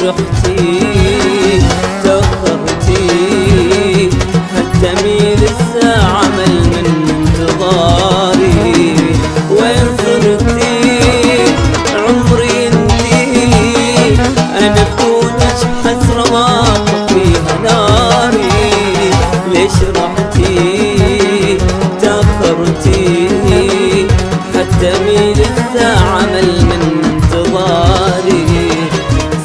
رحتي تأخرتي حتى ميل الساعة مل من انتظاري. وين صرتي عمري انتي انا بدونك حسرة ما فيها ناري. ليش رحتي تأخرتي حتى ميل الساعة مل من انتظاري.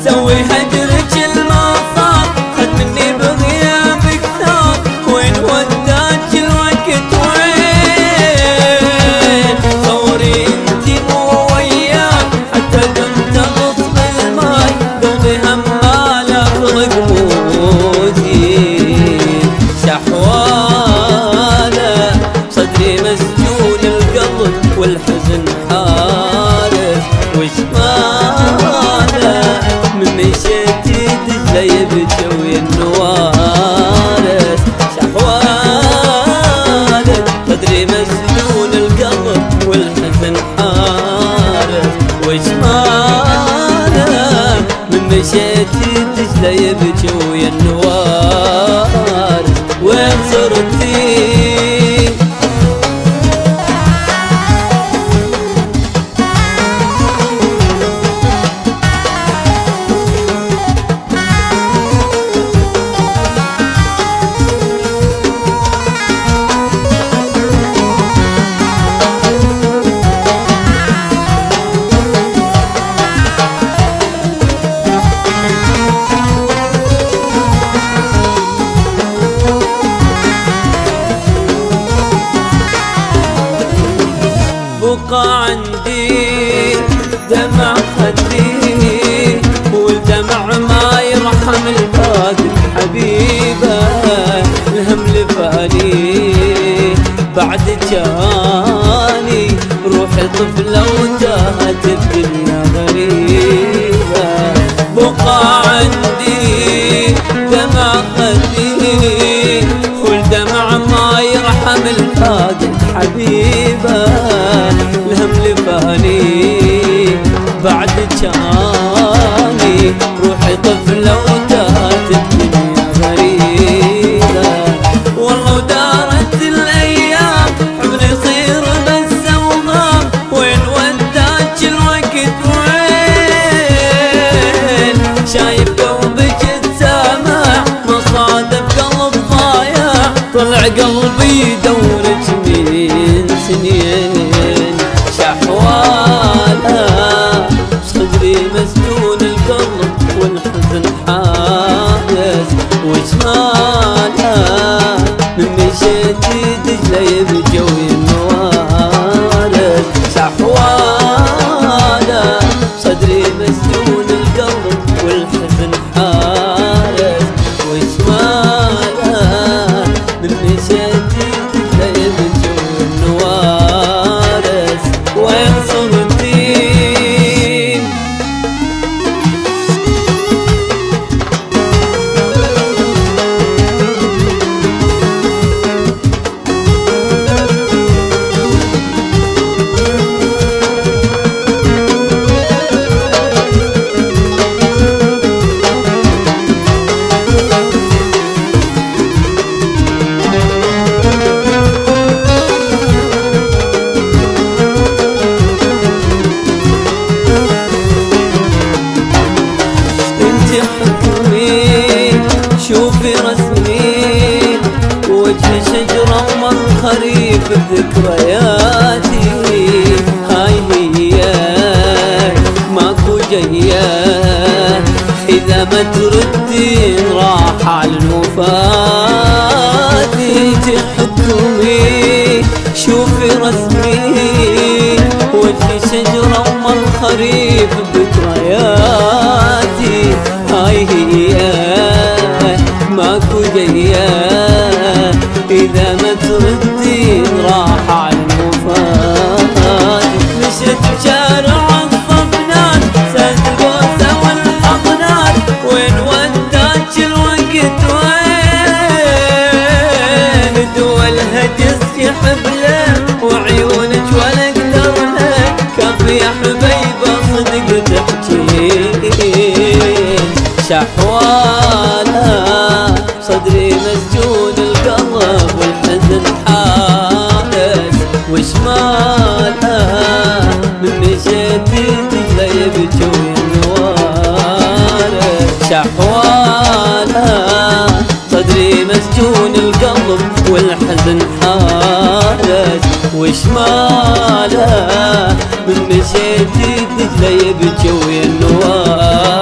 سوي هجرك المصاب خد مني بغيابك ثار. وين وداك الوقت وين صوري انتي مو وياك حتى كنت غصب الماي. قلبي همال اخلق موتي شحوالة صدري مسجون القلب والحزن حارس. وش ماله من مشيتي دجلة يبكي ويا النوارس. شحوالة صدري مسجون القلب والحزن حارس. وش ماله من مشيتي دجلة يبكي ويا النوارس. وين صرتي بقى عندي دمع خدي والدمع ما يرحم الفاقد حبيبه. الهم لفاني بعد جاني روحي طفلة وتاهت الدنيا غريبة. بقى عندي دمع خدي والدمع ما يرحم الفاقد حبيبه. الهم لفاني بعد جاني روحي طفلة وتاهت الدنيا غريبة. والله ودارت الايام حبل يصير بس اوهام. وين وداك الوقت وين شايف قلبك تسامع مصادف قلب ضايع. طلع قلبي يدورك من سنين شحوالة صدري مسجون القلب والحزن حارس. وش ماله من مشيتي دجلة يبكي ويا النوارس. شحوالة صدري مسجون القلب والحزن حارس. وش ماله من مشيتي دجلة يبكي ويا النوارس. وين صرتي شوفي رسمي وجه شجرة ومر خريف بذكرياتي. هاي هي ماكو جاية إذا ما تردين راح على الوفاتي. تحكمي شوفي رسمي وجه شجرة ومر خريف بذكرياتي. هاي هي ماكو جاية إذا ما تردين راح على الوفات. مشيت بشارع الصفنات ساز القوسة والحضنات. وين وداك الوقت وين دول هجس يحبله وعيونك ولا اقدر لك. كافي يا حبيبة صدق شحوالا صدري مسجون القلب والحزن حارس وشمالا من مشيت رجلي يبكي وينوارس شحوالا صدري مسجون القلب والحزن حارس وشماله من مشيت رجلي يبكي وينوارس